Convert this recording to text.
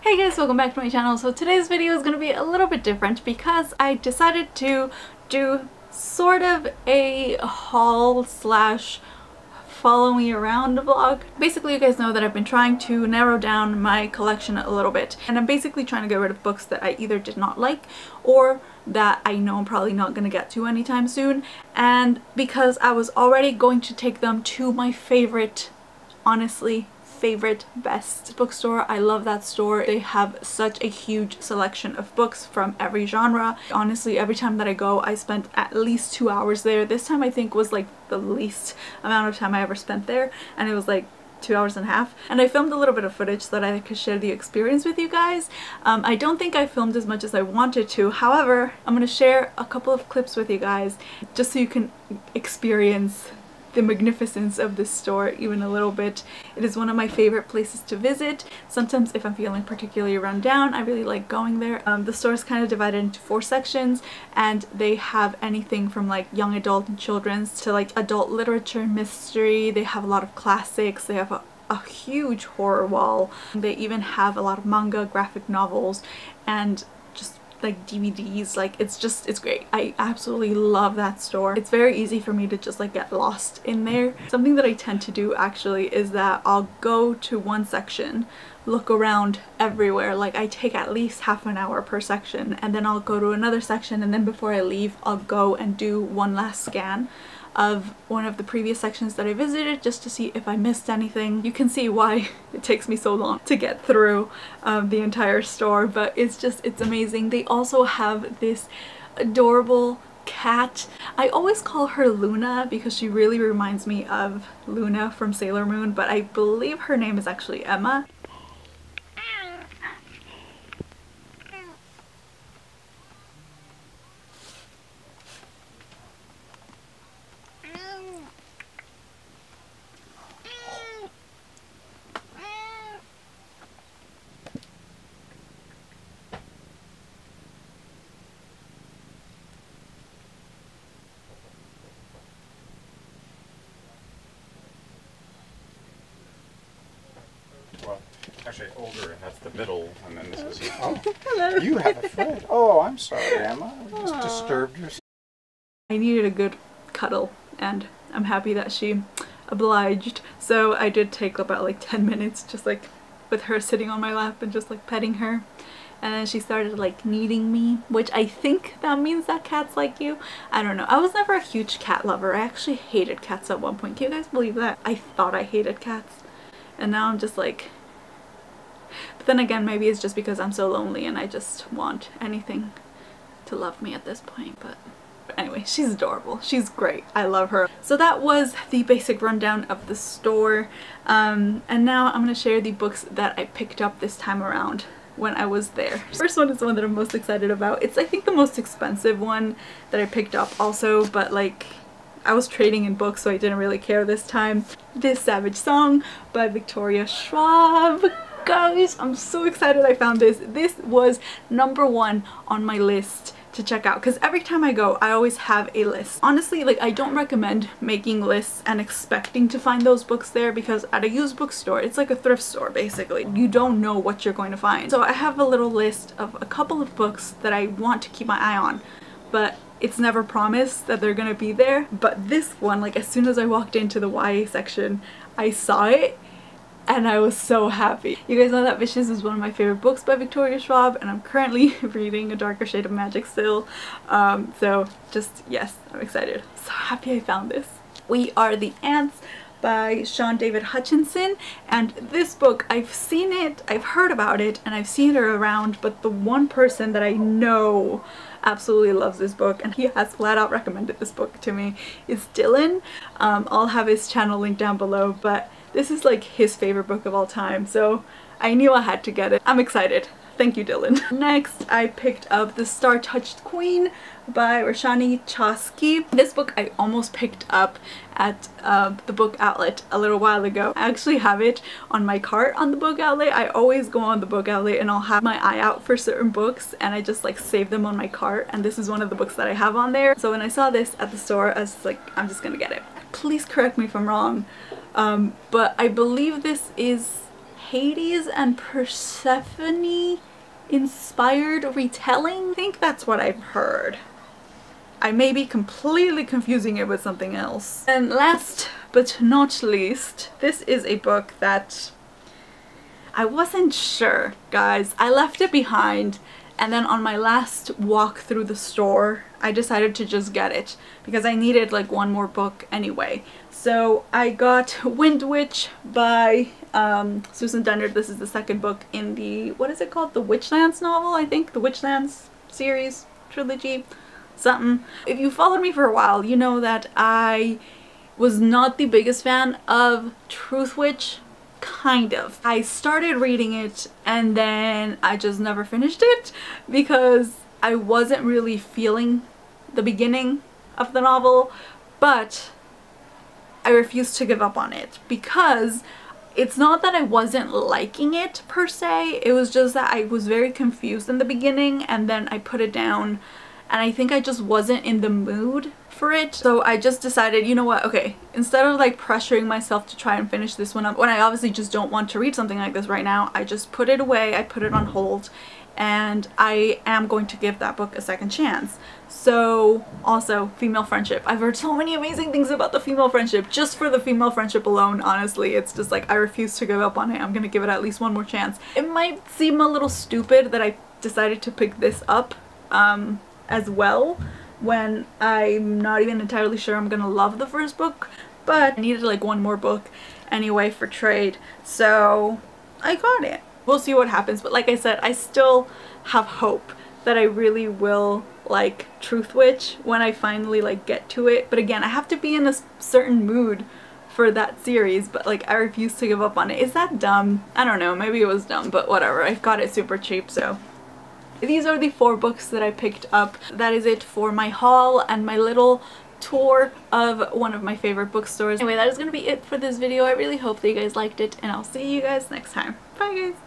Hey guys, welcome back to my channel. So today's video is going to be a little bit different because I decided to do sort of a haul slash follow me around vlog. Basically, you guys know that I've been trying to narrow down my collection a little bit, and I'm basically trying to get rid of books that I either did not like or that I know I'm probably not going to get to anytime soon. And because I was already going to take them to my favorite, honestly, favorite best bookstore. I love that store. They have such a huge selection of books from every genre. Honestly, every time that I go, I spent at least 2 hours there. This time I think was like the least amount of time I ever spent there, and it was like 2.5 hours. And I filmed a little bit of footage so that I could share the experience with you guys. I don't think I filmed as much as I wanted to. However, I'm going to share a couple of clips with you guys just so you can experience the magnificence of this store even a little bit. It is one of my favorite places to visit. Sometimes if I'm feeling particularly run down, I really like going there. The store is kind of divided into 4 sections, and they have anything from like young adult and children's to like adult literature, mystery. They have a lot of classics. They have a huge horror wall. They even have a lot of manga, graphic novels, and just like DVDs. Like it's great. I absolutely love that store. It's very easy for me to just like get lost in there. Something that I tend to do actually is that I'll go to one section, look around everywhere, like I take at least half an hour per section, and then I'll go to another section, and then before I leave I'll go and do one last scan of one of the previous sections that I visited just to see if I missed anything. You can see why it takes me so long to get through the entire store, but it's amazing. They also have this adorable cat. I always call her Luna because she really reminds me of Luna from Sailor Moon, but I believe her name is actually Emma. Well, actually older, and that's the middle, and then this is... Oh, hello. You have a friend. Oh, I'm sorry, Emma. I just disturbed you. I needed a good cuddle, and I'm happy that she obliged. So I did take about like 10 minutes just like with her sitting on my lap and just like petting her. And then she started like kneading me, which I think that means that cats like you. I don't know. I was never a huge cat lover. I actually hated cats at one point. Can you guys believe that? I thought I hated cats. And now I'm just like... But then again, maybe it's just because I'm so lonely and I just want anything to love me at this point. But anyway, she's adorable. She's great. I love her. So that was the basic rundown of the store. And now I'm going to share the books that I picked up this time around when I was there. First one is the one that I'm most excited about. It's I think the most expensive one that I picked up also, but like I was trading in books so I didn't really care this time. This Savage Song by Victoria Schwab. Guys, I'm so excited I found this. This was #1 on my list to check out because every time I go I always have a list. Honestly, like I don't recommend making lists and expecting to find those books there, because at a used bookstore it's like a thrift store basically. You don't know what you're going to find. So I have a little list of a couple of books that I want to keep my eye on, but it's never promised that they're gonna be there. But this one, like as soon as I walked into the YA section, I saw it and I was so happy. You guys know that Vicious is one of my favorite books by Victoria Schwab, and I'm currently reading A Darker Shade of Magic still. So just, yes, I'm excited. So happy I found this. We Are the Ants by Shaun Hutchinson, and this book, I've seen it, I've heard about it, and I've seen it around, but the one person that I know absolutely loves this book, and he has flat out recommended this book to me, is Dylan. I'll have his channel linked down below, but this is like his favorite book of all time, so I knew I had to get it. I'm excited. Thank you, Dylan. Next, I picked up The Star-Touched Queen by Roshani. This book I almost picked up at the book outlet a little while ago. I actually have it on my cart on the book outlet. I always go on the book outlet and I'll have my eye out for certain books and I just like save them on my cart, and this is one of the books that I have on there. So when I saw this at the store, I was like, I'm just gonna get it. Please correct me if I'm wrong, but I believe this is Hades and Persephone inspired retelling. I think that's what I've heard. I may be completely confusing it with something else. And last but not least, this is a book that I wasn't sure, guys. I left it behind, and then on my last walk through the store I decided to just get it because I needed like one more book anyway. So I got WINDWITCH by Susan Dennard. This is the second book in the, what is it called? The Witchlands novel, I think? The Witchlands series, trilogy, something. If you followed me for a while, you know that I was not the biggest fan of Truthwitch. Kind of. I started reading it and then I just never finished it because I wasn't really feeling the beginning of the novel, but I refused to give up on it because it's not that I wasn't liking it per se, it was just that I was very confused in the beginning and then I put it down and I think I just wasn't in the mood for it. So I just decided, you know what, okay, instead of like pressuring myself to try and finish this one up when I obviously just don't want to read something like this right now, I just put it away, I put it on hold, and I am going to give that book a second chance. So also female friendship. I've heard so many amazing things about the female friendship. Just for the female friendship alone, honestly, it's just like I refuse to give up on it. I'm gonna give it at least one more chance. It might seem a little stupid that I decided to pick this up as well when I'm not even entirely sure I'm gonna love the first book, but I needed like one more book anyway for trade, so I got it. We'll see what happens, but like I said, I still have hope that I really will like Truthwitch when I finally like get to it. But again, I have to be in a certain mood for that series, but like I refuse to give up on it. Is that dumb? I don't know, maybe it was dumb, but whatever. I got it super cheap, so. These are the 4 books that I picked up. That is it for my haul and my little tour of one of my favorite bookstores. Anyway, that is going to be it for this video. I really hope that you guys liked it, and I'll see you guys next time. Bye guys!